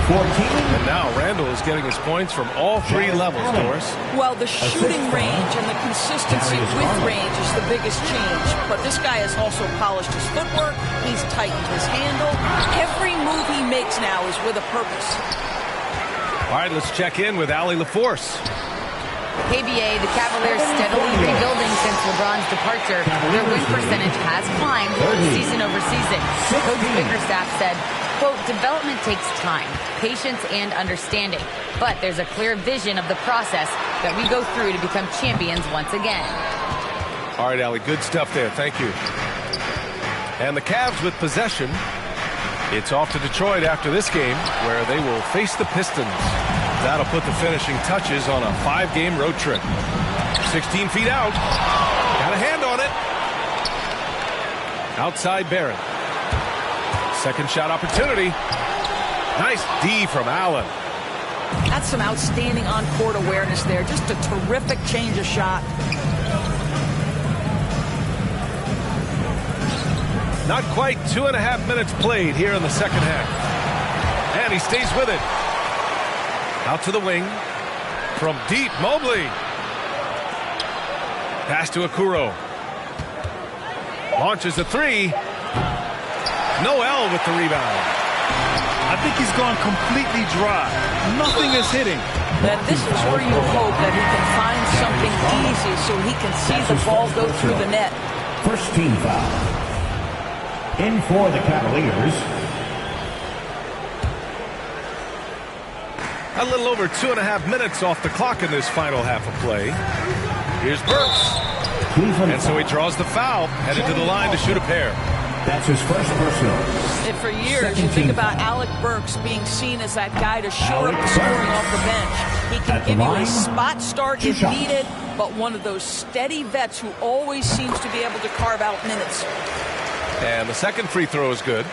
14. And now Randall is getting his points from all three levels, Doris. Well, the shooting range and the consistency with range is the biggest change. But this guy has also polished his footwork. He's tightened his handle. Every move he makes now is with a purpose. All right, let's check in with Allie LaForce. KBA, the Cavaliers steadily rebuilding since LeBron's departure. Their win percentage has climbed season over season. Coach Bickerstaff said, quote, development takes time, patience, and understanding. But there's a clear vision of the process that we go through to become champions once again. All right, Allie, good stuff there. Thank you. And the Cavs with possession. It's off to Detroit after this game, where they will face the Pistons. That'll put the finishing touches on a 5-game road trip. 16 feet out. Got a hand on it. Outside Barrett. Second shot opportunity. Nice D from Allen. That's some outstanding on-court awareness there. Just a terrific change of shot. Not quite 2.5 minutes played here in the second half. And he stays with it. Out to the wing. From deep, Mobley. Pass to Okoro. Launches a three. Noel with the rebound. I think he's gone completely dry. Nothing is hitting. And this is where you hope that he can find something easy so he can see the ball go through the net. First team foul. In for the Cavaliers. A little over 2.5 minutes off the clock in this final half of play. Here's Burks. And so he draws the foul, headed to the line to shoot a pair. That's his first personal. And for years, you think about Alec Burks being seen as that guy to shore up the scoring off the bench. He can give you a spot start if needed, but one of those steady vets who always seems to be able to carve out minutes. And the second free throw is good.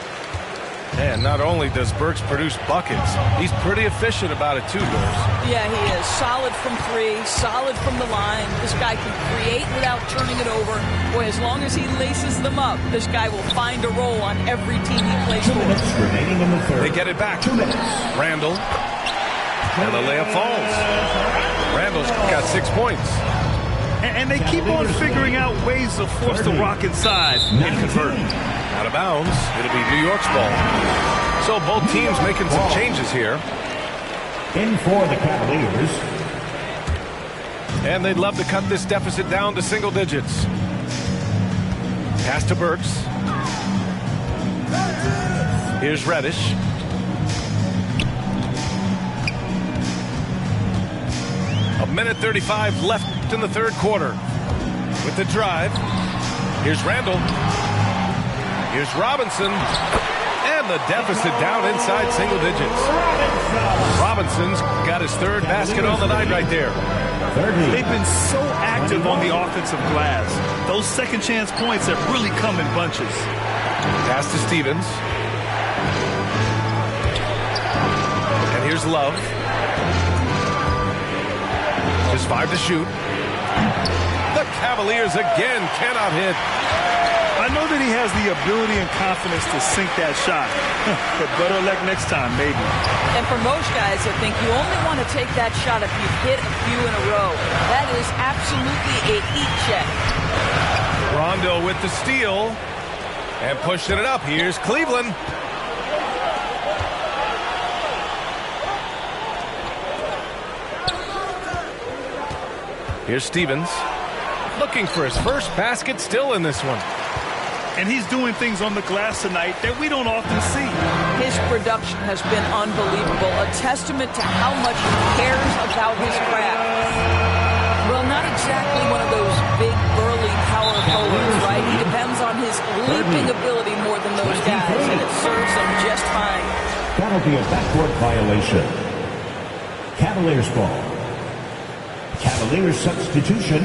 And not only does Burks produce buckets, he's pretty efficient about it too, Doris. Yeah, he is. Solid from three, solid from the line. This guy can create without turning it over. Boy, as long as he laces them up, this guy will find a role on every team he plays for. 2 minutes remaining in the third. They get it back. 2 minutes. Randall. And the layup falls. Randall's got 6 points. And they keep on figuring out ways to force the rock inside and convert. Out of bounds. It'll be New York's ball. So both teams making some changes here. In for the Cavaliers. And they'd love to cut this deficit down to single digits. Pass to Burks. Here's Reddish. A minute 35 left in the third quarter. With the drive. Here's Randall. Here's Robinson. And the deficit down inside single digits. Robinson's got his third basket on the night right there. They've been so active on the offensive glass. Those second chance points have really come in bunches. Pass to Stevens. And here's Love. Just 5 to shoot. The Cavaliers again cannot hit. I know that he has the ability and confidence to sink that shot. But better luck next time, maybe. And for most guys, I think you only want to take that shot if you've hit a few in a row. That is absolutely a heat check. Rondo with the steal. And pushing it up. Here's Cleveland. Here's Stevens. Looking for his first basket still in this one. And he's doing things on the glass tonight that we don't often see. His production has been unbelievable, a testament to how much he cares about his craft. Well, not exactly one of those big, burly power forwards, right? He depends on his leaping ability more than those guys, and it serves him just fine. That'll be a backcourt violation. Cavaliers ball. Cavaliers substitution.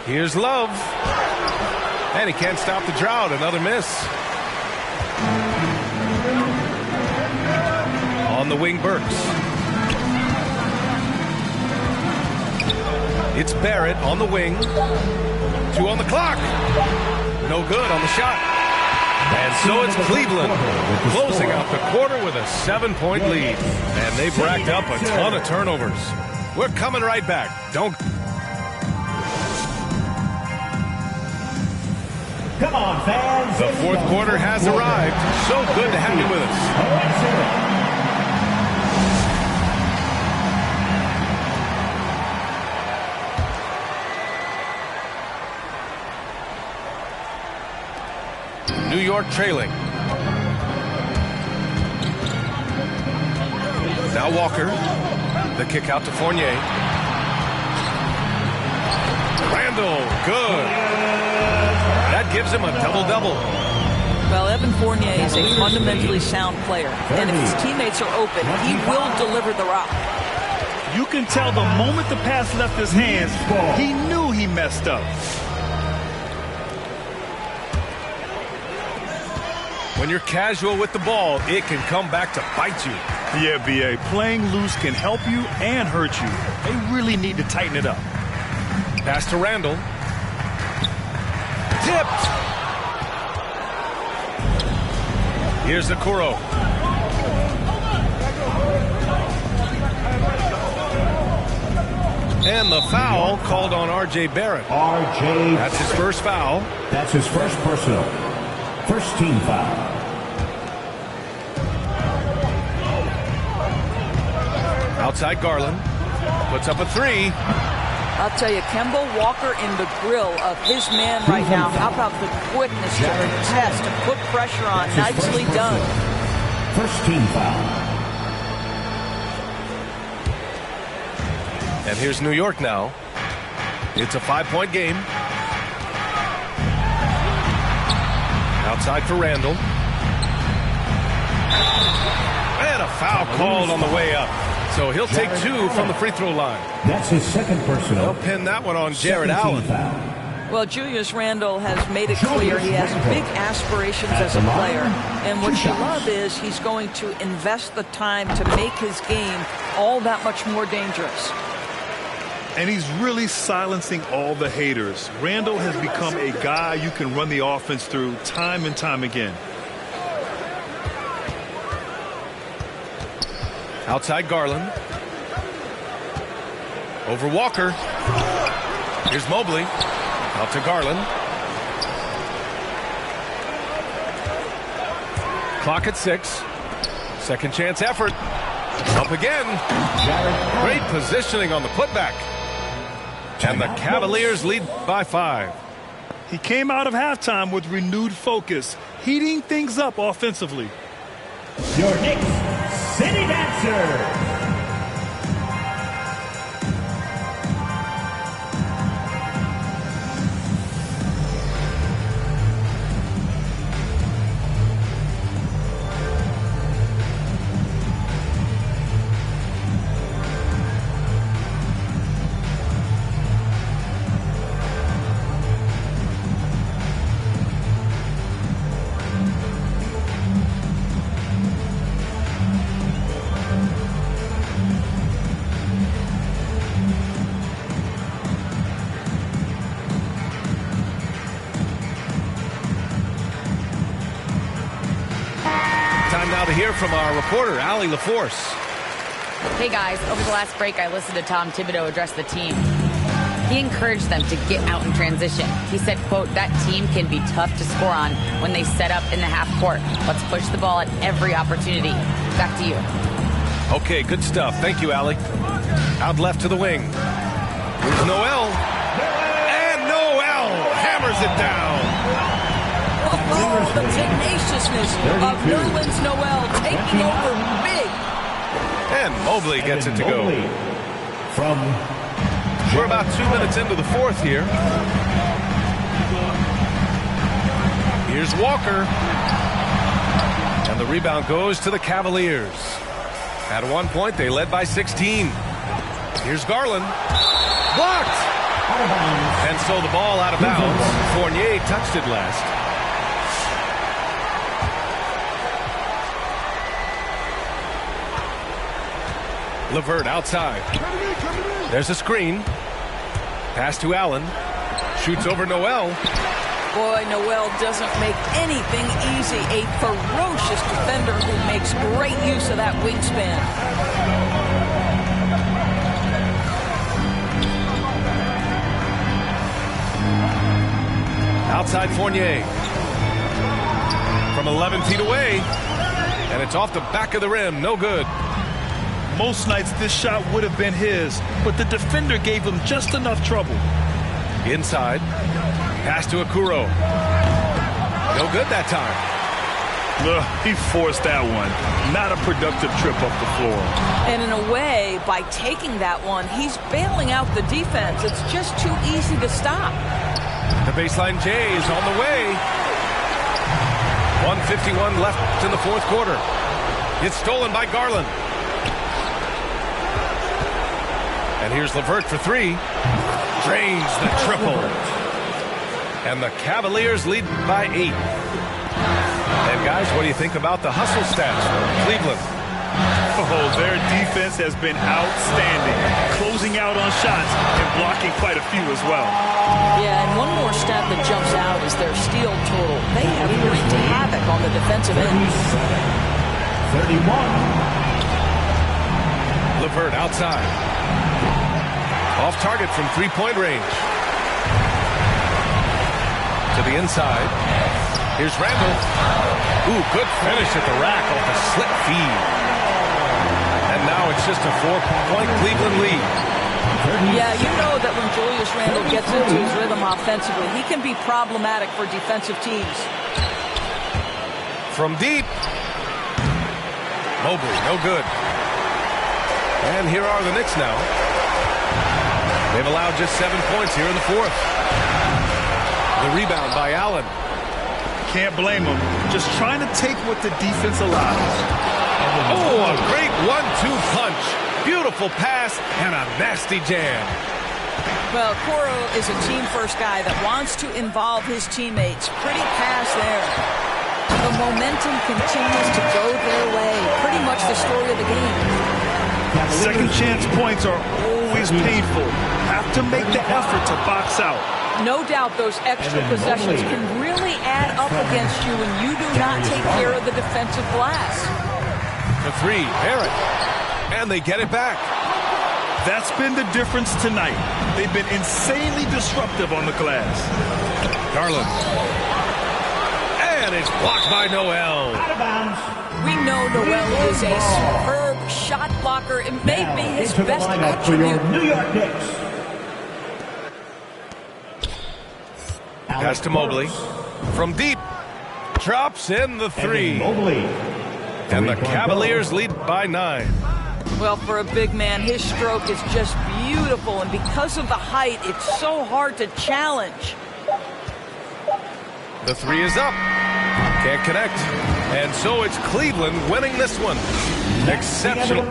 Here's Love. And he can't stop the drought. Another miss. On the wing, Burks. It's Barrett on the wing. 2 on the clock. No good on the shot. And so it's Cleveland closing out the quarter with a 7-point lead. And they've racked up a ton of turnovers. We're coming right back. Come on, fans. The fourth quarter has arrived. So good to have you with us. New York trailing. Now Walker. The kick out to Fournier. Randall, good. That gives him a double-double. Well, Evan Fournier is a fundamentally sound player. And if his teammates are open, he will deliver the rock. You can tell the moment the pass left his hands, he knew he messed up. When you're casual with the ball, it can come back to bite you. Yeah, B.A., playing loose can help you and hurt you. They really need to tighten it up. Pass to Randall. Tipped. Here's Okoro. And the foul called on R.J. Barrett. That's his first foul. That's his first personal. First team foul. Outside Garland. Puts up a 3. I'll tell you, Kemba Walker in the grill of his man right now. How about the quickness to contest and put pressure on? Nicely done. First team foul. And here's New York now. It's a 5-point game. Outside for Randall. And a foul called on the way up. So he'll take 2 from the free throw line. That's his second personal. They'll pin that one on Jared Allen. Well, Julius Randle has made it clear he has big aspirations as a player. And what you love is he's going to invest the time to make his game all that much more dangerous. And he's really silencing all the haters. Randall has become a guy you can run the offense through time and time again. Outside Garland. Over Walker. Here's Mobley. Out to Garland. Clock at 6. Second chance effort. Up again. Great positioning on the putback. And the Cavaliers lead by 5. He came out of halftime with renewed focus, heating things up offensively. Your Knicks City Dancer. Time now to hear from our reporter, Allie LaForce. Hey guys, over the last break I listened to Tom Thibodeau address the team. He encouraged them to get out in transition. He said, quote, that team can be tough to score on when they set up in the half court. Let's push the ball at every opportunity. Back to you. Okay, good stuff. Thank you, Allie. Out left to the wing. Here's Noel. And Noel hammers it down. Oh, the tenaciousness of Nerlens Noel taking over big. And Mobley gets it to go. We're about 2 minutes into the fourth here. Here's Walker. And the rebound goes to the Cavaliers. At one point, they led by 16. Here's Garland. Blocked! And so the ball out of bounds. Fournier touched it last. LeVert outside. There's a screen. Pass to Allen. Shoots over Noel. Boy, Noel doesn't make anything easy. A ferocious defender who makes great use of that wingspan. Outside Fournier. From 11 feet away. And it's off the back of the rim. No good. Most nights this shot would have been his, but the defender gave him just enough trouble. Inside. Pass to Okoro. No good that time. He forced that one. Not a productive trip up the floor. And in a way, by taking that one, he's bailing out the defense. It's just too easy to stop. The baseline J is on the way. 1:51 left in the fourth quarter. It's stolen by Garland. And here's LeVert for three. Drains the triple. And the Cavaliers lead by 8. And guys, what do you think about the hustle stats for Cleveland? Oh, their defense has been outstanding. Closing out on shots and blocking quite a few as well. Yeah, and one more stat that jumps out is their steal total. They have wreaked havoc on the defensive end. 31. LeVert outside. Off target from three-point range. To the inside. Here's Randall. Ooh, good finish at the rack off a slip feed. And now it's just a 4-point Cleveland lead. Yeah, you know that when Julius Randle gets into his rhythm offensively, he can be problematic for defensive teams. From deep. Mobley, no good. And here are the Knicks now. They've allowed just 7 points here in the fourth. The rebound by Allen. Can't blame him. Just trying to take what the defense allows. Oh, a great 1-2 punch. Beautiful pass and a nasty jam. Well, Okoro is a team-first guy that wants to involve his teammates. Pretty pass there. The momentum continues to go their way. Pretty much the story of the game. Second chance points are always painful. Have to make the effort to box out. No doubt those extra possessions can really add up against you when you do not take care of the defensive glass. The three, Barrett. And they get it back. That's been the difference tonight. They've been insanely disruptive on the glass. Garland. And it's blocked by Noel. Out of bounds. We know Noel is a superb shot blocker. It may be his best attribute. For your New York Knicks. Pass to Mobley. From deep. Drops in the three. Mobley. And the Cavaliers lead by 9. Well, for a big man, his stroke is just beautiful. And because of the height, it's so hard to challenge. The three is up. Can't connect. And so it's Cleveland winning this one. Exceptional.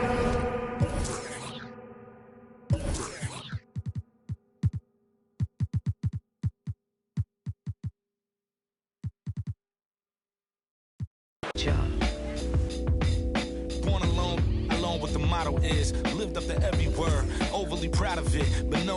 Born alone with the motto is lived up to every word, overly proud of it, but no